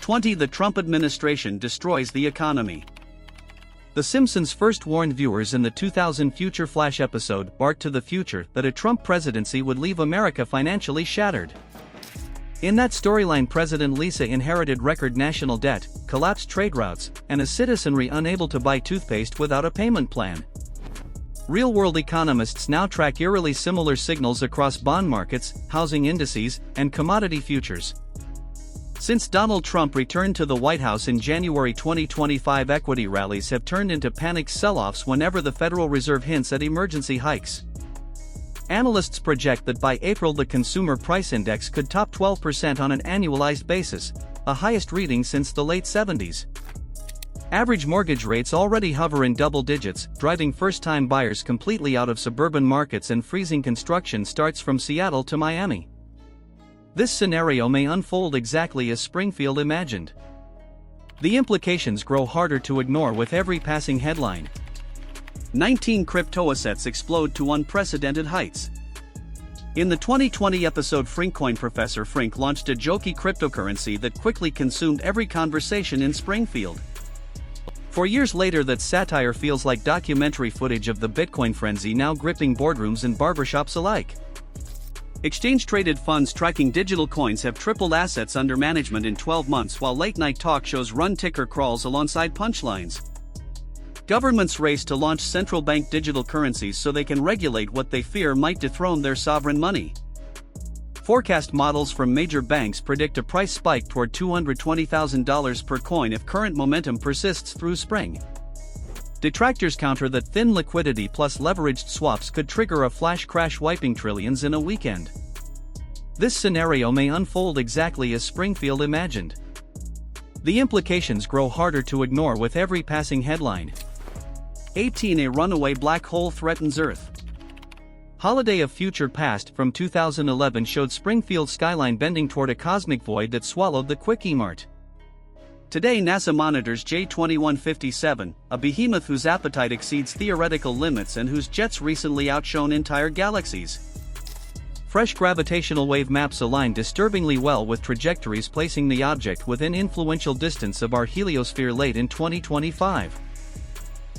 20. The Trump administration destroys the economy. The Simpsons first warned viewers in the 2000 Future Flash episode, Bark to the Future, that a Trump presidency would leave America financially shattered. In that storyline, President Lisa inherited record national debt, collapsed trade routes, and a citizenry unable to buy toothpaste without a payment plan. Real-world economists now track eerily similar signals across bond markets, housing indices, and commodity futures. Since Donald Trump returned to the White House in January 2025, equity rallies have turned into panicked sell-offs whenever the Federal Reserve hints at emergency hikes. Analysts project that by April the Consumer Price Index could top 12% on an annualized basis, a highest reading since the late 70s. Average mortgage rates already hover in double digits, driving first-time buyers completely out of suburban markets and freezing construction starts from Seattle to Miami. This scenario may unfold exactly as Springfield imagined. The implications grow harder to ignore with every passing headline. 19 crypto assets explode to unprecedented heights. In the 2020 episode Frinkcoin, Professor Frink launched a jokey cryptocurrency that quickly consumed every conversation in Springfield. 4 years later, that satire feels like documentary footage of the Bitcoin frenzy now gripping boardrooms and barbershops alike. Exchange-traded funds tracking digital coins have tripled assets under management in 12 months, while late-night talk shows run ticker crawls alongside punchlines. Governments race to launch central bank digital currencies so they can regulate what they fear might dethrone their sovereign money. Forecast models from major banks predict a price spike toward $220,000 per coin if current momentum persists through spring. Detractors counter that thin liquidity plus leveraged swaps could trigger a flash crash, wiping trillions in a weekend. This scenario may unfold exactly as Springfield imagined. The implications grow harder to ignore with every passing headline. 18. A runaway black hole threatens Earth. Holiday of Future Past from 2011 showed Springfield's skyline bending toward a cosmic void that swallowed the Quickie Mart. Today NASA monitors J2157, a behemoth whose appetite exceeds theoretical limits and whose jets recently outshone entire galaxies. Fresh gravitational wave maps align disturbingly well with trajectories, placing the object within influential distance of our heliosphere late in 2025.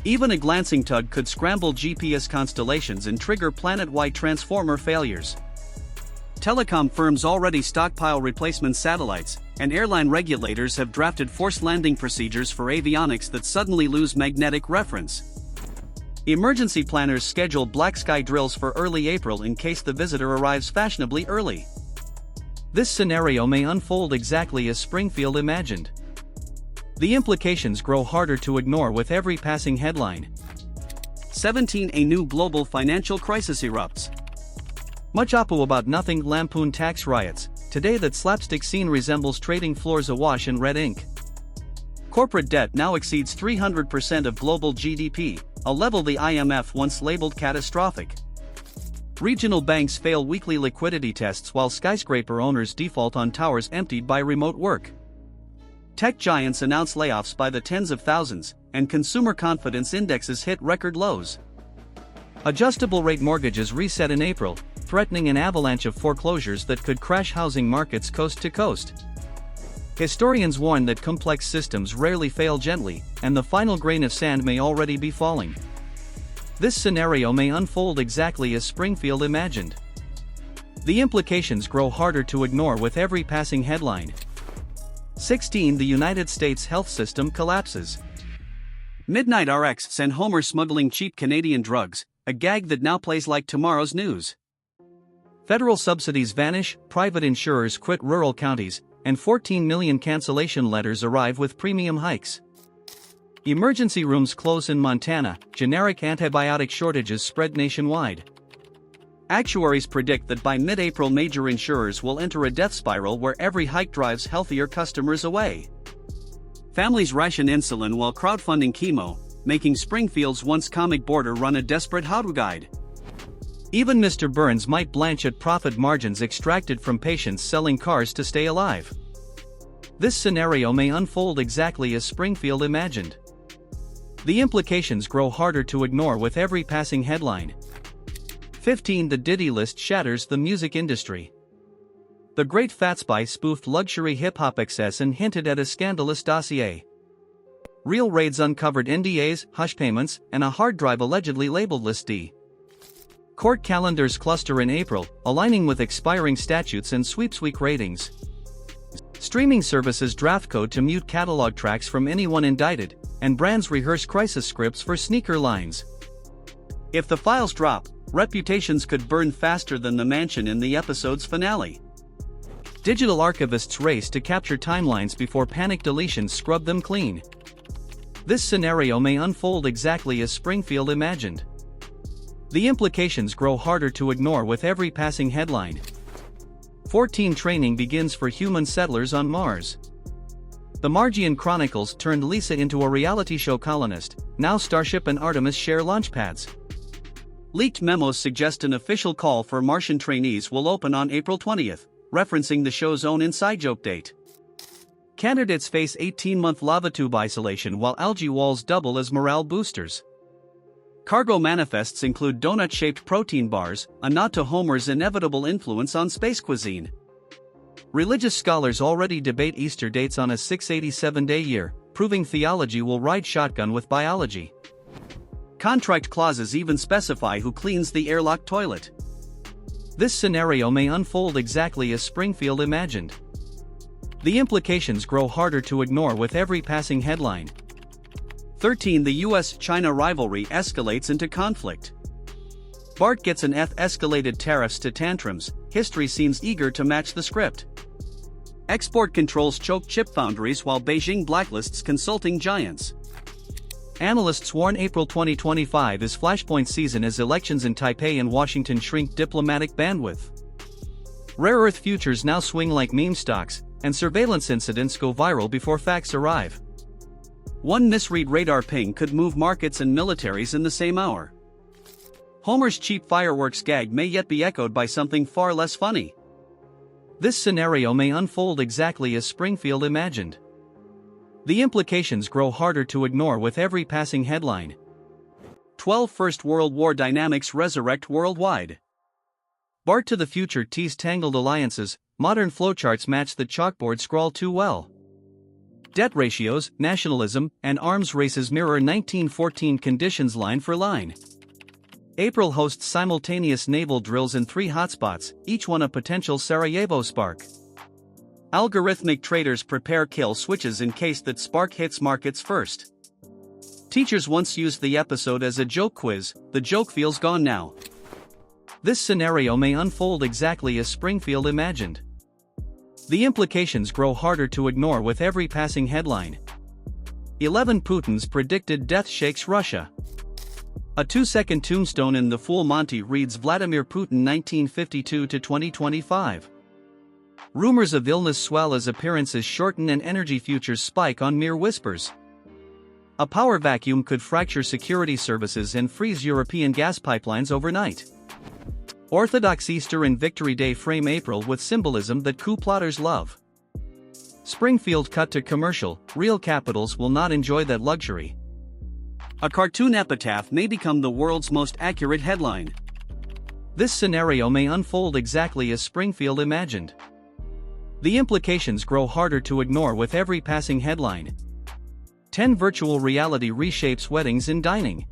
Even a glancing tug could scramble GPS constellations and trigger planet-wide transformer failures. Telecom firms already stockpile replacement satellites, and airline regulators have drafted forced landing procedures for avionics that suddenly lose magnetic reference. Emergency planners schedule black sky drills for early April in case the visitor arrives fashionably early. This scenario may unfold exactly as Springfield imagined. The implications grow harder to ignore with every passing headline. 17. A new global financial crisis erupts. Much apo about nothing, lampoon tax riots. Today that slapstick scene resembles trading floors awash in red ink. Corporate debt now exceeds 300% of global GDP, a level the IMF once labeled catastrophic. Regional banks fail weekly liquidity tests while skyscraper owners default on towers emptied by remote work. Tech giants announce layoffs by the tens of thousands, and consumer confidence indexes hit record lows. Adjustable rate mortgages reset in April, threatening an avalanche of foreclosures that could crash housing markets coast to coast. Historians warn that complex systems rarely fail gently, and the final grain of sand may already be falling. This scenario may unfold exactly as Springfield imagined. The implications grow harder to ignore with every passing headline. 16. The United States health system collapses. Midnight RX sent Homer smuggling cheap Canadian drugs, a gag that now plays like tomorrow's news. Federal subsidies vanish, private insurers quit rural counties, and 14 million cancellation letters arrive with premium hikes. Emergency rooms close in Montana, generic antibiotic shortages spread nationwide. Actuaries predict that by mid-April major insurers will enter a death spiral where every hike drives healthier customers away. Families ration insulin while crowdfunding chemo, making Springfield's once comic border run a desperate how-to guide. Even Mr. Burns might blanch at profit margins extracted from patients selling cars to stay alive. This scenario may unfold exactly as Springfield imagined. The implications grow harder to ignore with every passing headline. 15. The Diddy list shatters the music industry. The Great Fatsby spoofed luxury hip-hop excess and hinted at a scandalous dossier. Real raids uncovered NDAs, hush payments, and a hard drive allegedly labeled List D. Court calendars cluster in April, aligning with expiring statutes and sweeps week ratings. Streaming services draft code to mute catalog tracks from anyone indicted, and brands rehearse crisis scripts for sneaker lines. If the files drop, reputations could burn faster than the mansion in the episode's finale. Digital archivists race to capture timelines before panic deletions scrub them clean. This scenario may unfold exactly as Springfield imagined. The implications grow harder to ignore with every passing headline. 14 training begins for human settlers on Mars. The Margian Chronicles turned Lisa into a reality show colonist, now Starship and Artemis share launchpads. Leaked memos suggest an official call for Martian trainees will open on April 20th, referencing the show's own inside joke date. Candidates face 18-month lava tube isolation while algae walls double as morale boosters. Cargo manifests include donut-shaped protein bars, a nod to Homer's inevitable influence on space cuisine. Religious scholars already debate Easter dates on a 687-day year, proving theology will ride shotgun with biology. Contract clauses even specify who cleans the airlock toilet. This scenario may unfold exactly as Springfield imagined. The implications grow harder to ignore with every passing headline. 13. The US-China rivalry escalates into conflict. Bart gets an escalated tariffs to tantrums, history seems eager to match the script. Export controls choke chip foundries while Beijing blacklists consulting giants. Analysts warn April 2025 is flashpoint season as elections in Taipei and Washington shrink diplomatic bandwidth. Rare earth futures now swing like meme stocks, and surveillance incidents go viral before facts arrive. One misread radar ping could move markets and militaries in the same hour. Homer's cheap fireworks gag may yet be echoed by something far less funny. This scenario may unfold exactly as Springfield imagined. The implications grow harder to ignore with every passing headline. 12 First World War dynamics resurrect worldwide. Bart to the future teased tangled alliances, modern flowcharts match the chalkboard scrawl too well. Debt ratios, nationalism, and arms races mirror 1914 conditions line for line. April hosts simultaneous naval drills in 3 hotspots, each one a potential Sarajevo spark. Algorithmic traders prepare kill switches in case that spark hits markets first. Teachers once used the episode as a joke quiz, the joke feels gone now. This scenario may unfold exactly as Springfield imagined. The implications grow harder to ignore with every passing headline. 11 Putin's predicted death shakes Russia. A 2-second tombstone in the Full Monty reads Vladimir Putin 1952 to 2025. Rumors of illness swell as appearances shorten and energy futures spike on mere whispers. A power vacuum could fracture security services and freeze European gas pipelines overnight. Orthodox Easter and Victory Day frame April with symbolism that coup plotters love. Springfield cut to commercial, real capitals will not enjoy that luxury. A cartoon epitaph may become the world's most accurate headline. This scenario may unfold exactly as Springfield imagined. The implications grow harder to ignore with every passing headline. 10 Virtual reality reshapes weddings in dining.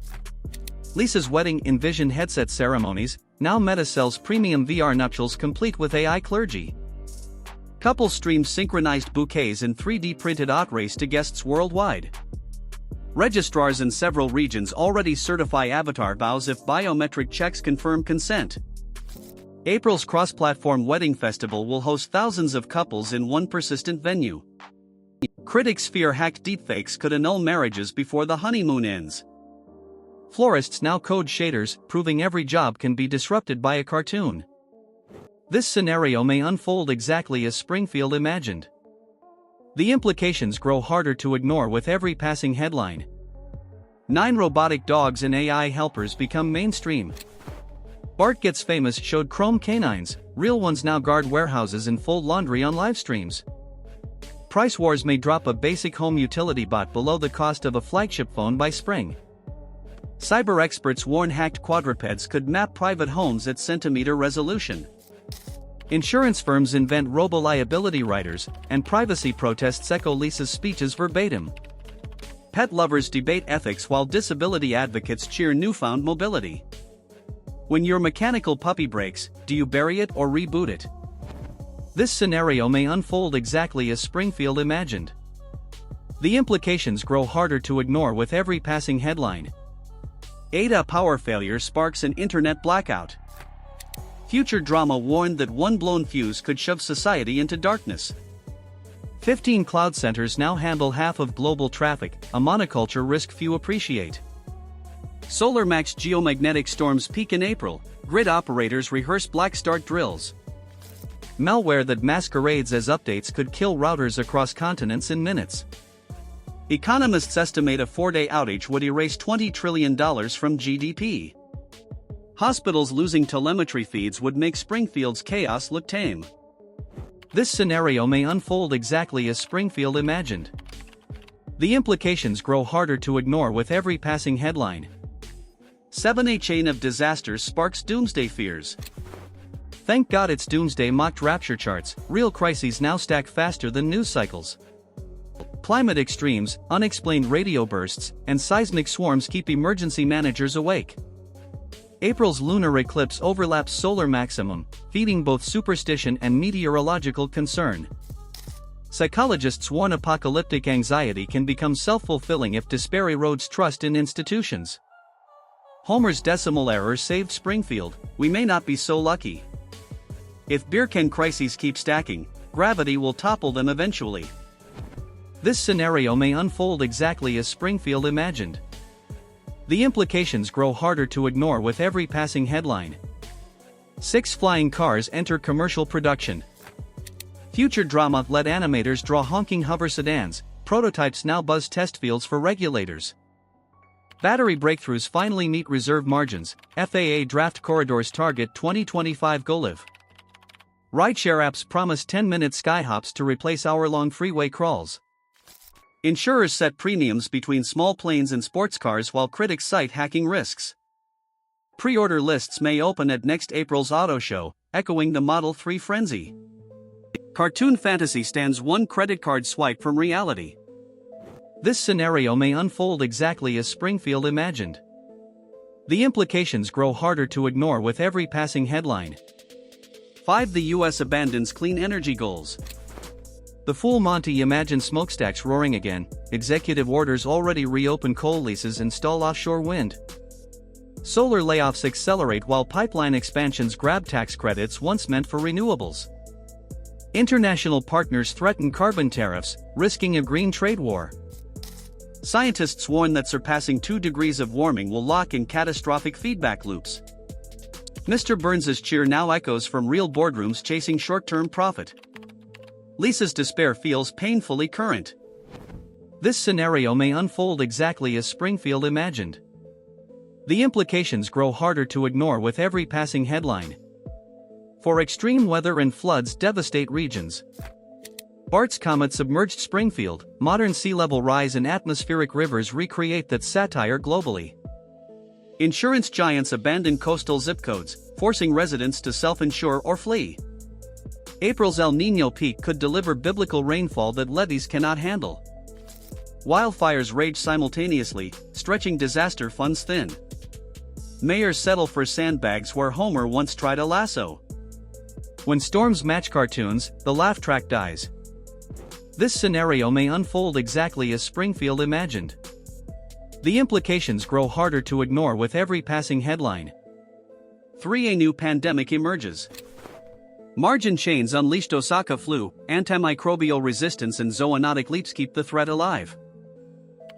Lisa's wedding envisioned headset ceremonies, now Meta sells premium VR nuptials complete with AI clergy. Couples stream synchronized bouquets in 3D printed art race to guests worldwide. Registrars in several regions already certify avatar vows if biometric checks confirm consent. April's cross-platform wedding festival will host thousands of couples in one persistent venue. Critics fear hacked deepfakes could annul marriages before the honeymoon ends. Florists now code shaders, proving every job can be disrupted by a cartoon. This scenario may unfold exactly as Springfield imagined. The implications grow harder to ignore with every passing headline. 9 Robotic dogs and AI helpers become mainstream. Bart Gets Famous showed chrome canines, real ones now guard warehouses and fold laundry on live streams. Price wars may drop a basic home utility bot below the cost of a flagship phone by spring. Cyber experts warn hacked quadrupeds could map private homes at centimeter resolution. Insurance firms invent robo-liability writers, and privacy protests echo Lisa's speeches verbatim. Pet lovers debate ethics while disability advocates cheer newfound mobility. When your mechanical puppy breaks, do you bury it or reboot it? This scenario may unfold exactly as Springfield imagined. The implications grow harder to ignore with every passing headline. Ada power failure sparks an internet blackout. Future drama warned that one blown fuse could shove society into darkness. 15 cloud centers now handle half of global traffic, a monoculture risk few appreciate. Solar max geomagnetic storms peak in April, grid operators rehearse black start drills. Malware that masquerades as updates could kill routers across continents in minutes. Economists estimate a 4-day outage would erase $20 trillion from GDP. Hospitals losing telemetry feeds would make Springfield's chaos look tame. This scenario may unfold exactly as Springfield imagined. The implications grow harder to ignore with every passing headline. 7-A chain of disasters sparks doomsday fears. Thank God it's doomsday mocked rapture charts, real crises now stack faster than news cycles. Climate extremes, unexplained radio bursts, and seismic swarms keep emergency managers awake. April's lunar eclipse overlaps solar maximum, feeding both superstition and meteorological concern. Psychologists warn apocalyptic anxiety can become self-fulfilling if despair erodes trust in institutions. Homer's decimal error saved Springfield, we may not be so lucky. If beer can crises keep stacking, gravity will topple them eventually. This scenario may unfold exactly as Springfield imagined. The implications grow harder to ignore with every passing headline. 6 flying cars enter commercial production. Future drama let animators draw honking hover sedans, prototypes now buzz test fields for regulators. Battery breakthroughs finally meet reserve margins, FAA draft corridors target 2025 go-live. Rideshare apps promise 10-minute skyhops to replace hour-long freeway crawls. Insurers set premiums between small planes and sports cars while critics cite hacking risks. Pre-order lists may open at next April's auto show, echoing the Model 3 frenzy. Cartoon fantasy stands one credit card swipe from reality. This scenario may unfold exactly as Springfield imagined. The implications grow harder to ignore with every passing headline. 5. The U.S. abandons clean energy goals. The Full Monty imagines smokestacks roaring again, executive orders already reopen coal leases and stall offshore wind. Solar layoffs accelerate while pipeline expansions grab tax credits once meant for renewables. International partners threaten carbon tariffs, risking a green trade war. Scientists warn that surpassing 2 degrees of warming will lock in catastrophic feedback loops. Mr. Burns's cheer now echoes from real boardrooms chasing short-term profit. Lisa's despair feels painfully current. This scenario may unfold exactly as Springfield imagined. The implications grow harder to ignore with every passing headline. For extreme weather and floods devastate regions. Bart's comet submerged Springfield, modern sea level rise and atmospheric rivers recreate that satire globally. Insurance giants abandon coastal zip codes, forcing residents to self-insure or flee. April's El Niño peak could deliver biblical rainfall that levees cannot handle. Wildfires rage simultaneously, stretching disaster funds thin. Mayors settle for sandbags where Homer once tried a lasso. When storms match cartoons, the laugh track dies. This scenario may unfold exactly as Springfield imagined. The implications grow harder to ignore with every passing headline. 3. A new pandemic emerges. Margin chains unleashed Osaka flu, antimicrobial resistance and zoonotic leaps keep the threat alive.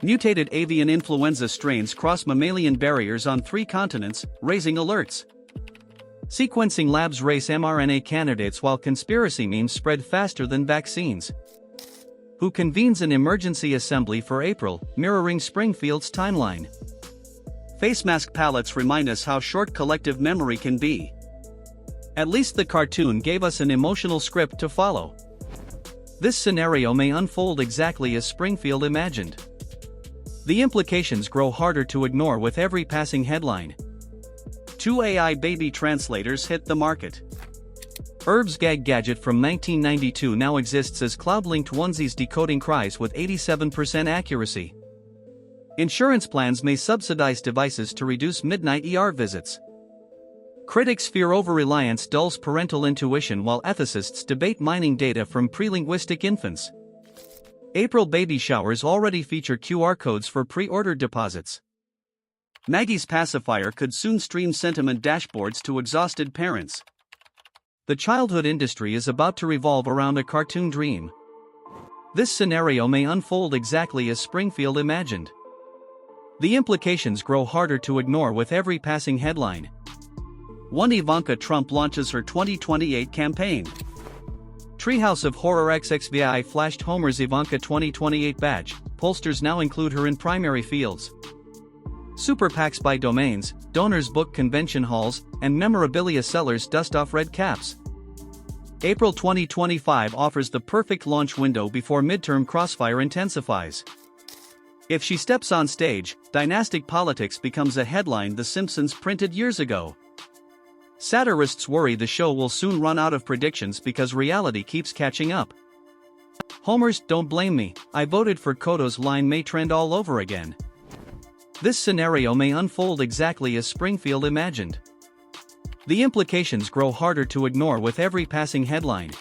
Mutated avian influenza strains cross mammalian barriers on 3 continents, raising alerts. Sequencing labs race mRNA candidates while conspiracy memes spread faster than vaccines. Who convenes an emergency assembly for April, mirroring Springfield's timeline. Face mask palettes remind us how short collective memory can be. At least the cartoon gave us an emotional script to follow. This scenario may unfold exactly as Springfield imagined. The implications grow harder to ignore with every passing headline. 2 AI baby translators hit the market. Herb's gag gadget from 1992 now exists as cloud-linked onesies decoding cries with 87% accuracy. Insurance plans may subsidize devices to reduce midnight ER visits. Critics fear over-reliance dulls parental intuition while ethicists debate mining data from pre-linguistic infants. April baby showers already feature QR codes for pre-ordered deposits. Maggie's pacifier could soon stream sentiment dashboards to exhausted parents. The childhood industry is about to revolve around a cartoon dream. This scenario may unfold exactly as Springfield imagined. The implications grow harder to ignore with every passing headline. 1 Ivanka Trump launches her 2028 campaign. Treehouse of Horror XXVI flashed Homer's Ivanka 2028 badge, pollsters now include her in primary fields. Super PACs buy domains, donors book convention halls, and memorabilia sellers dust off red caps. April 2025 offers the perfect launch window before midterm crossfire intensifies. If she steps on stage, dynastic politics becomes a headline The Simpsons printed years ago. Satirists worry the show will soon run out of predictions because reality keeps catching up. Homer's "Don't blame me, I voted for Koto's" line may trend all over again. This scenario may unfold exactly as Springfield imagined. The implications grow harder to ignore with every passing headline.